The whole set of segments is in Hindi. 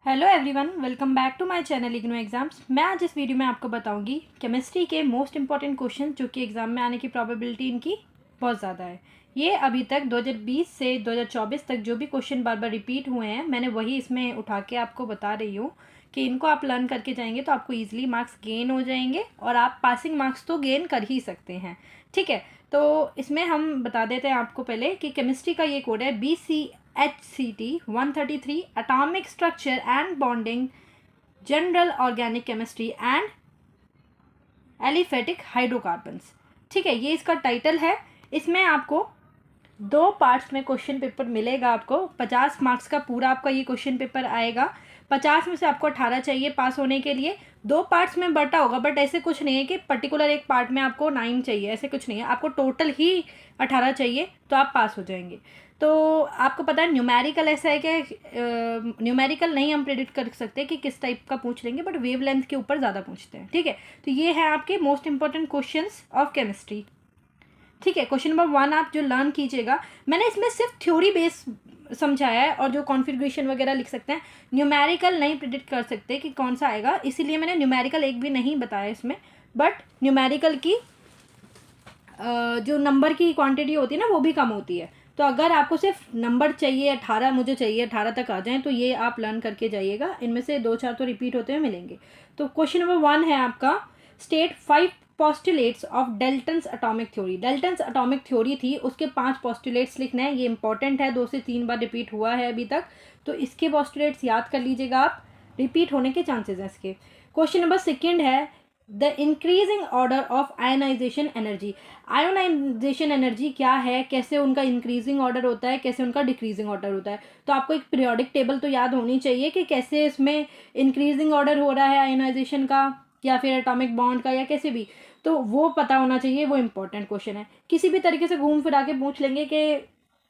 Hello everyone, welcome back to my channel IGNOU exams. मैं आज इस वीडियो में आपको बताऊंगी केमिस्ट्री के मोस्ट इंपॉर्टेंट क्वेश्चन जो कि एग्ज़ाम में आने की प्रोबेबिलिटी इनकी बहुत ज़्यादा है। ये अभी तक 2020 से 2024 तक जो भी क्वेश्चन बार बार रिपीट हुए हैं, मैंने वही इसमें उठा के आपको बता रही हूँ कि इनको आप लर्न करके जाएंगे तो आपको ईजिली मार्क्स गेन हो जाएंगे और आप पासिंग मार्क्स तो गेन कर ही सकते हैं। ठीक है, तो इसमें हम बता देते हैं आपको पहले कि केमिस्ट्री का ये कोड है BCHCT 133, atomic structure and bonding, general organic chemistry and aliphatic hydrocarbons. ठीक है, ये इसका टाइटल है। इसमें आपको 2 पार्ट्स में क्वेश्चन पेपर मिलेगा। आपको 50 मार्क्स का पूरा आपका ये क्वेश्चन पेपर आएगा। 50 में से आपको 18 चाहिए पास होने के लिए। 2 पार्ट्स में बटा होगा, बट ऐसे कुछ नहीं है कि पर्टिकुलर एक पार्ट में आपको 9 चाहिए, ऐसे कुछ नहीं है। आपको टोटल ही 18 चाहिए तो आप पास हो जाएंगे। तो आपको पता है न्यूमेरिकल ऐसा है कि न्यूमेरिकल नहीं हम प्रेडिक्ट कर सकते कि किस टाइप का पूछ लेंगे, बट वेव लेंथ के ऊपर ज़्यादा पूछते हैं। ठीक है, तो ये है आपके most important questions of chemistry. ठीक है, क्वेश्चन नंबर 1 आप जो लर्न कीजिएगा, मैंने इसमें सिर्फ थ्योरी बेस समझाया है और जो कॉन्फ़िगरेशन वगैरह लिख सकते हैं। न्यूमेरिकल नहीं प्रिडिक्ट कर सकते कि कौन सा आएगा, इसीलिए मैंने न्यूमेरिकल एक भी नहीं बताया इसमें। बट न्यूमेरिकल की जो नंबर की क्वांटिटी होती है ना, वो भी कम होती है। तो अगर आपको सिर्फ नंबर चाहिए 18, मुझे चाहिए 18 तक आ जाएं, तो ये आप लर्न करके जाइएगा। इनमें से 2-4 तो रिपीट होते हुए मिलेंगे। तो क्वेश्चन नंबर 1 है आपका, state 5 postulates of Dalton's atomic theory. Dalton's atomic theory थी, उसके 5 पोस्टुलेट्स लिखना है। ये इंपॉर्टेंट है, 2 से 3 बार रिपीट हुआ है अभी तक, तो इसके पोस्टुलेट्स याद कर लीजिएगा आप, रिपीट होने के चांसेस हैं इसके। क्वेश्चन नंबर 2 है, the increasing order of ionisation energy. Ionisation energy क्या है, कैसे उनका इंक्रीजिंग ऑर्डर होता है, कैसे उनका डिक्रीजिंग ऑर्डर होता है। तो आपको एक पीरियोडिक टेबल तो याद होनी चाहिए कि कैसे इसमें इंक्रीजिंग ऑर्डर हो रहा है आयोनाइजेशन का, या फिर एटॉमिक बॉन्ड का, या कैसे भी, तो वो पता होना चाहिए। वो इंपॉर्टेंट क्वेश्चन है। किसी भी तरीके से घूम फिरा के पूछ लेंगे कि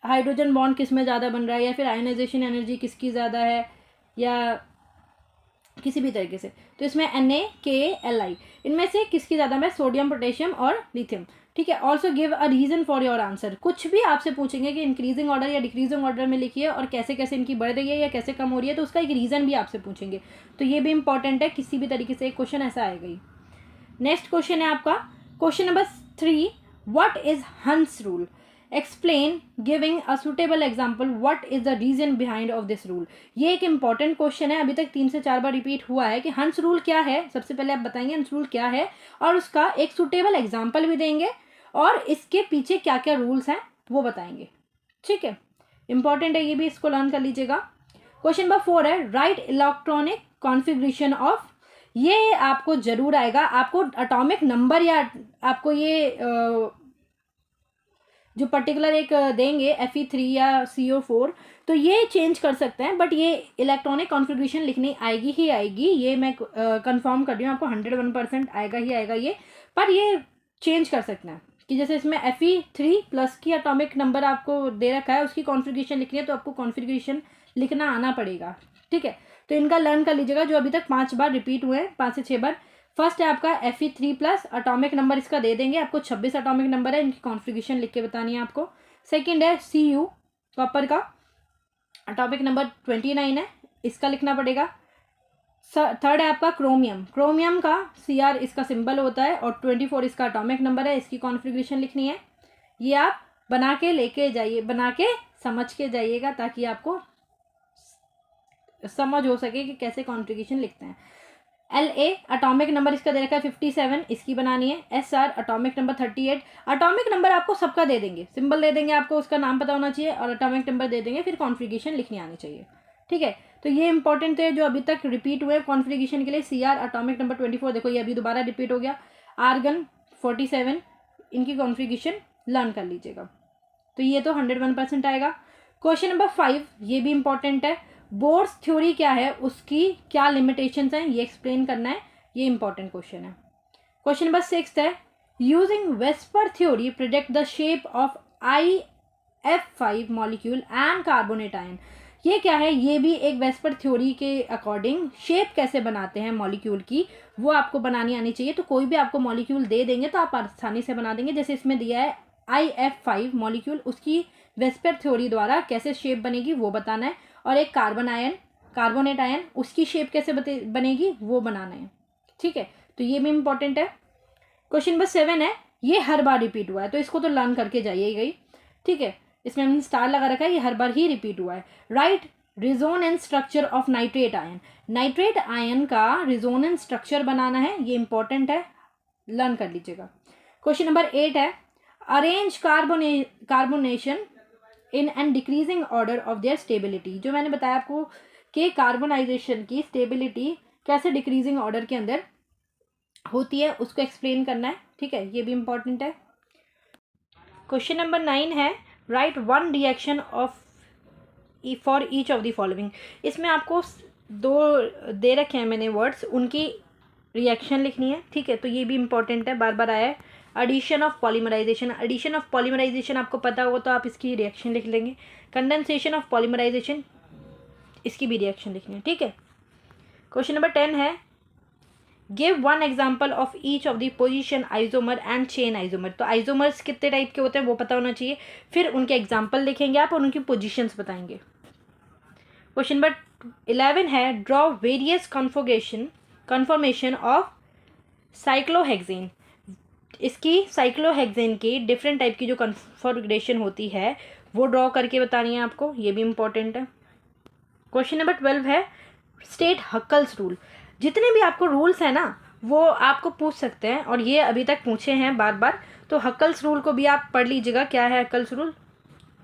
हाइड्रोजन बॉन्ड किस में ज़्यादा बन रहा है, या फिर आयोनाइजेशन एनर्जी किसकी ज़्यादा है, या किसी भी तरीके से। तो इसमें NaKLi, इनमें से किसकी ज़्यादा है, सोडियम, पोटेशियम और लिथियम। ठीक है, also give a reason for your answer. कुछ भी आपसे पूछेंगे कि इंक्रीजिंग ऑर्डर या डिक्रीजिंग ऑर्डर में लिखिए और कैसे कैसे इनकी बढ़ रही है या कैसे कम हो रही है, तो उसका एक रीज़न भी आपसे पूछेंगे। तो ये भी इंपॉर्टेंट है, किसी भी तरीके से एक क्वेश्चन ऐसा आएगा ही। नेक्स्ट क्वेश्चन है आपका question number 3, what is Hund's rule. Explain giving a suitable example what is the reason behind of this rule. ये एक इंपॉर्टेंट क्वेश्चन है, अभी तक 3 से 4 बार रिपीट हुआ है कि हंस रूल क्या है। सबसे पहले आप बताएंगे हंस रूल क्या है और उसका एक सुटेबल एग्जाम्पल भी देंगे, और इसके पीछे क्या क्या रूल्स हैं वो बताएंगे। ठीक है, इंपॉर्टेंट है ये भी, इसको लर्न कर लीजिएगा। क्वेश्चन नंबर 4 है, राइट इलेक्ट्रॉनिक कॉन्फ़िगरेशन ऑफ। ये आपको जरूर आएगा, आपको एटॉमिक नंबर या आपको ये जो पर्टिकुलर एक देंगे Fe3 या CO4, तो ये चेंज कर सकते हैं, बट ये इलेक्ट्रॉनिक कॉन्फ़िगरेशन लिखनी आएगी ही आएगी, ये मैं कंफर्म कर रही हूँ आपको, 101% आएगा ही आएगा ये। पर ये चेंज कर सकते हैं कि जैसे इसमें Fe3+ की एटॉमिक नंबर आपको दे रखा है, उसकी कॉन्फ़िगरेशन लिखनी है तो आपको कॉन्फ़िगरेशन लिखना आना पड़ेगा। ठीक है, तो इनका लर्न कर लीजिएगा, जो अभी तक 5 बार रिपीट हुए हैं, 5 से 6 बार। फर्स्ट है आपका Fe3+, एटॉमिक नंबर इसका दे देंगे आपको, 26 एटॉमिक नंबर है, इनकी कॉन्फ़िगरेशन लिख के बतानी है आपको। सेकंड है Cu, कॉपर का, एटॉमिक नंबर 29 है, इसका लिखना पड़ेगा। थर्ड है आपका क्रोमियम, क्रोमियम का Cr इसका सिंबल होता है और 24 इसका एटॉमिक नंबर है, इसकी कॉन्फ़िगरेशन लिखनी है। ये आप बना के लेके जाइए, बना के समझ के जाइएगा, ताकि आपको समझ हो सके कि कैसे कॉन्फ़िगरेशन लिखते हैं। La एटॉमिक नंबर इसका दे रखा है 57, इसकी बनानी है। Sr atomic number 38, atomic number आपको सबका दे देंगे, सिंबल दे देंगे आपको, उसका नाम पता होना चाहिए और एटॉमिक नंबर दे देंगे, फिर कॉन्फ़िगरेशन लिखनी आनी चाहिए। ठीक है, तो ये इंपॉर्टेंट है जो अभी तक रिपीट हुए कॉन्फ़िगरेशन के लिए। Cr एटॉमिक नंबर 24, देखो ये अभी दोबारा रिपीट हो गया। आर्गन 47, इनकी कॉन्फ़िगरेशन लर्न कर लीजिएगा, तो ये तो 101% आएगा। क्वेश्चन नंबर 5, ये भी इंपॉर्टेंट है, बोर्स थ्योरी क्या है, उसकी क्या लिमिटेशंस हैं, ये एक्सप्लेन करना है, ये इंपॉर्टेंट क्वेश्चन है। क्वेश्चन नंबर 6 है, using VSEPR theory predict the shape of IF5 molecule and carbonate ion. ये क्या है, ये भी एक वेस्पर थ्योरी के अकॉर्डिंग शेप कैसे बनाते हैं मॉलिक्यूल की, वो आपको बनानी आनी चाहिए। तो कोई भी आपको मॉलिक्यूल दे देंगे तो आप आसानी से बना देंगे। जैसे इसमें दिया है IF5 मॉलिक्यूल, उसकी वेस्पर थ्योरी द्वारा कैसे शेप बनेगी वो बताना है। और एक कार्बन आयन, कार्बोनेट आयन, उसकी शेप कैसे बनेगी वो बनाना है, ठीक है। तो ये भी इंपॉर्टेंट है। क्वेश्चन नंबर 7 है, ये हर बार रिपीट हुआ है, तो इसको तो लर्न करके जाइएगा ही, ठीक है। इसमें हमने स्टार लगा रखा है, ये हर बार ही रिपीट हुआ है। Right resonance structure of nitrate ion, nitrate ion का रिजोनेंस स्ट्रक्चर बनाना है, ये इंपॉर्टेंट है, लर्न कर लीजिएगा। क्वेश्चन नंबर 8 है, arrange carbonation in and decreasing order of their stability, जो मैंने बताया आपको कि कार्बोनाइजेशन की स्टेबिलिटी कैसे डिक्रीजिंग ऑर्डर के अंदर होती है, उसको एक्सप्लेन करना है, ठीक है, ये भी इंपॉर्टेंट है। क्वेश्चन नंबर 9 है, right one reaction of for each of the following, इसमें आपको दो दे रखे हैं मैंने वर्ड्स, उनकी रिएक्शन लिखनी है, ठीक है। तो ये भी इंपॉर्टेंट है, बार बार आया है। Addition of polymerisation, addition of polymerisation आपको पता होगा तो आप इसकी रिएक्शन लिख लेंगे। कंडेंसेशन ऑफ पॉलीमराइजेशन, इसकी भी रिएक्शन लिखनी है, ठीक है। क्वेश्चन नंबर 10 है, give one example of each of the position isomer and chain isomer, तो आइजोमर्स कितने टाइप के होते हैं वो पता होना चाहिए, फिर उनके एग्जाम्पल लिखेंगे आप और उनकी पोजिशंस बताएंगे। क्वेश्चन नंबर 11 है, draw various conformation of cyclohexane, इसकी साइक्लोहेक्सेन की डिफरेंट टाइप की जो कन्फॉर्मेशन होती है वो ड्रॉ करके बतानी है आपको, ये भी इंपॉर्टेंट है। क्वेश्चन नंबर 12 है, स्टेट हक्कल्स रूल, जितने भी आपको रूल्स हैं ना वो आपको पूछ सकते हैं और ये अभी तक पूछे हैं बार बार, तो हक्कल्स रूल को भी आप पढ़ लीजिएगा, क्या है हक्कल्स रूल,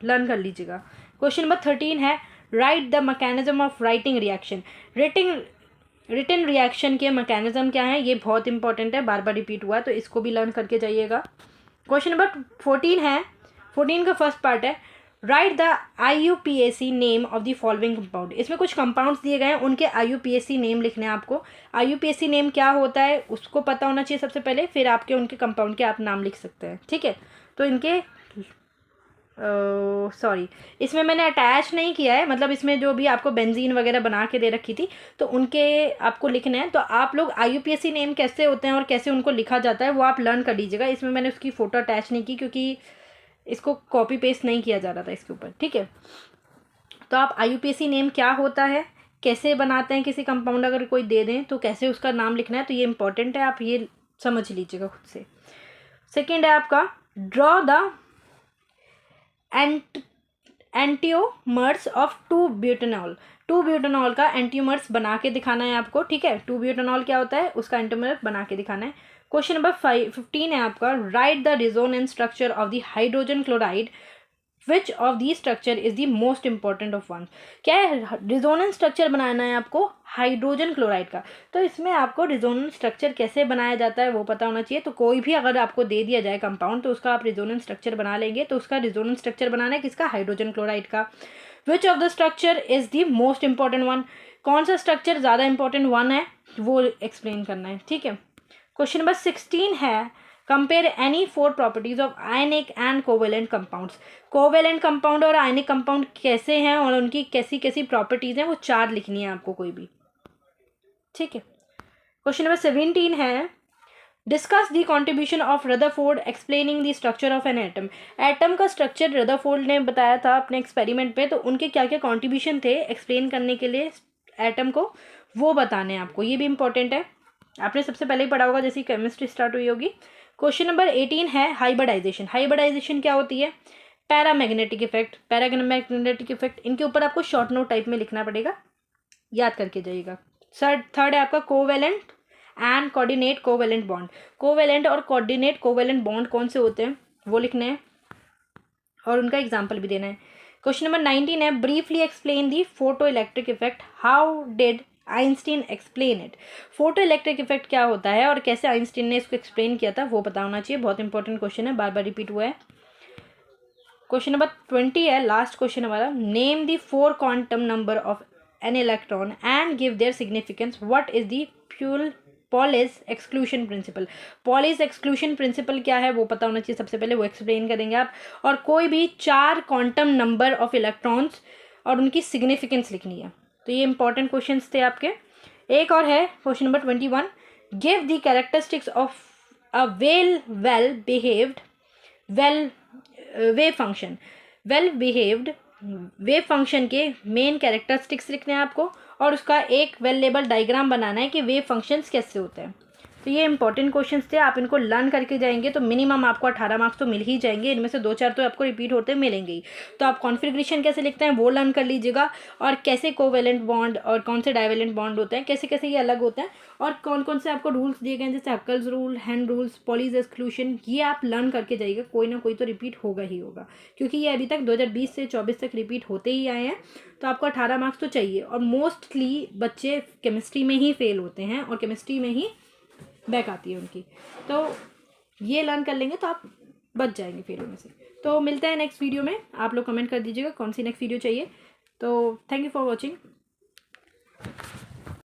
लर्न कर लीजिएगा। क्वेश्चन नंबर 13 है, write the mechanism of writing reaction, written reaction के मैकेनिज्म क्या है, ये बहुत इंपॉर्टेंट है, बार बार रिपीट हुआ है, तो इसको भी लर्न करके जाइएगा। क्वेश्चन नंबर 14 है, 14 का फर्स्ट पार्ट है, write the IUPAC name of the following compound, इसमें कुछ कंपाउंड्स दिए गए हैं, उनके IUPAC नेम लिखने हैं आपको। IUPAC नेम क्या होता है उसको पता होना चाहिए सबसे पहले, फिर आपके उनके कंपाउंड के आप नाम लिख सकते हैं, ठीक है। तो इनके सॉरी इसमें मैंने अटैच नहीं किया है, मतलब इसमें जो भी आपको बेंजीन वगैरह बना के दे रखी थी तो उनके आपको लिखने हैं, तो आप लोग IUPAC नेम कैसे होते हैं और कैसे उनको लिखा जाता है वो आप लर्न कर लीजिएगा। इसमें मैंने उसकी फ़ोटो अटैच नहीं की क्योंकि इसको कॉपी पेस्ट नहीं किया जा रहा था इसके ऊपर, ठीक है। तो आप IUPAC नेम क्या होता है, कैसे बनाते हैं किसी कंपाउंड अगर कोई दे दें तो कैसे उसका नाम लिखना है, तो ये इंपॉर्टेंट है, आप ये समझ लीजिएगा खुद से। सेकेंड है आपका, ड्रॉ द एंटियोमर्स ऑफ 2-ब्यूटेनॉल, 2-ब्यूटेनॉल का एंटियोमर्स बना के दिखाना है आपको, ठीक है। 2-ब्यूटेनॉल क्या होता है उसका एंटियोमर बना के दिखाना है। क्वेश्चन नंबर 15 है आपका, right the resonance structure of the hydrogen chloride, which of the structure is the most important of one, क्या है रेजोनेंस स्ट्रक्चर बनाना है आपको हाइड्रोजन क्लोराइड का, तो इसमें आपको रेजोनेंस स्ट्रक्चर कैसे बनाया जाता है वो पता होना चाहिए। तो कोई भी अगर आपको दे दिया जाए कंपाउंड तो उसका आप रेजोनेंस स्ट्रक्चर बना लेंगे, तो उसका रेजोनेंस स्ट्रक्चर बनाना है किसका, हाइड्रोजन क्लोराइड का। Which of the structure is the most important one, कौन सा स्ट्रक्चर ज़्यादा इंपॉर्टेंट वन है वो एक्सप्लेन करना है, ठीक है। क्वेश्चन नंबर 16 है, compare any 4 properties of ionic and covalent compounds, covalent compound और आयनिक कंपाउंड कैसे हैं और उनकी कैसी कैसी प्रॉपर्टीज हैं वो 4 लिखनी है आपको कोई भी, ठीक है। क्वेश्चन नंबर 17 है, discuss the contribution of Rutherford explaining the structure of an atom, atom का स्ट्रक्चर रदरफोर्ड ने बताया था अपने एक्सपेरिमेंट पे, तो उनके क्या क्या कॉन्ट्रीब्यूशन थे एक्सप्लेन करने के लिए एटम को, वो बताने हैं आपको, ये भी इंपॉर्टेंट है, आपने सबसे पहले ही पढ़ा होगा जैसी केमिस्ट्री स्टार्ट हुई होगी। क्वेश्चन नंबर 18 है, हाइब्रिडाइजेशन, हाइब्रिडाइजेशन क्या होती है, पैरामैग्नेटिक इफेक्ट, पैरामैग्नेटिक इफेक्ट, इनके ऊपर आपको शॉर्ट नोट टाइप में लिखना पड़ेगा, याद करके जाइएगा। थर्ड है आपका covalent and coordinate covalent bond, covalent और कोऑर्डिनेट कोवेलेंट बॉन्ड कौन से होते हैं वो लिखने हैं और उनका एग्जाम्पल भी देना है। क्वेश्चन नंबर 19 है, briefly explain the photo electric effect, how did Einstein explain it, photo electric effect क्या होता है और कैसे आइंस्टीन ने इसको एक्सप्लेन किया था वो पता होना चाहिए, बहुत इंपॉर्टेंट क्वेश्चन है, बार बार रिपीट हुआ है। क्वेश्चन नंबर 20 है, लास्ट क्वेश्चन हमारा, name the 4 quantum number of an electron and give their significance, what is the Pauli's exclusion principle, Pauli's exclusion principle क्या है वो पता होना चाहिए सबसे पहले, वो एक्सप्लेन करेंगे आप, और कोई भी 4 क्वांटम नंबर ऑफ इलेक्ट्रॉन्स और उनकी सिग्निफिकेंस लिखनी है, तो ये इंपॉर्टेंट क्वेश्चंस थे आपके। एक और है question number 21, give the characteristics of a well behaved wave function, well behaved wave function के मेन कैरेक्टरिस्टिक्स लिखने हैं आपको और उसका एक वेल लेबल डायग्राम बनाना है कि वेव फंक्शंस कैसे होते हैं। तो ये इंपॉर्टेंट क्वेश्चंस थे, आप इनको लर्न करके जाएंगे तो मिनिमम आपको 18 मार्क्स तो मिल ही जाएंगे, इनमें से 2-4 तो आपको रिपीट होते मिलेंगे ही। तो आप कॉन्फ़िगरेशन कैसे लिखते हैं वो लर्न कर लीजिएगा, और कैसे कोवेलेंट बॉन्ड और कौन से डाइवेलेंट बॉन्ड होते हैं, कैसे कैसे ये अलग होते हैं, और कौन कौन से आपको रूल्स दिए गए हैं जैसे Huckel's rule, hand rules, Pauli's exclusion, ये आप लर्न करके जाइएगा। कोई ना कोई तो रिपीट होगा ही होगा, क्योंकि ये अभी तक 2020 से 24 तक रिपीट होते ही आए हैं। तो आपको 18 मार्क्स तो चाहिए, और मोस्टली बच्चे केमिस्ट्री में ही फेल होते हैं और केमिस्ट्री में ही बैक आती है उनकी। तो ये लर्न कर लेंगे तो आप बच जाएंगे फेल होने से। तो मिलते हैं नेक्स्ट वीडियो में, आप लोग कमेंट कर दीजिएगा कौन सी नेक्स्ट वीडियो चाहिए। तो थैंक यू फॉर वॉचिंग।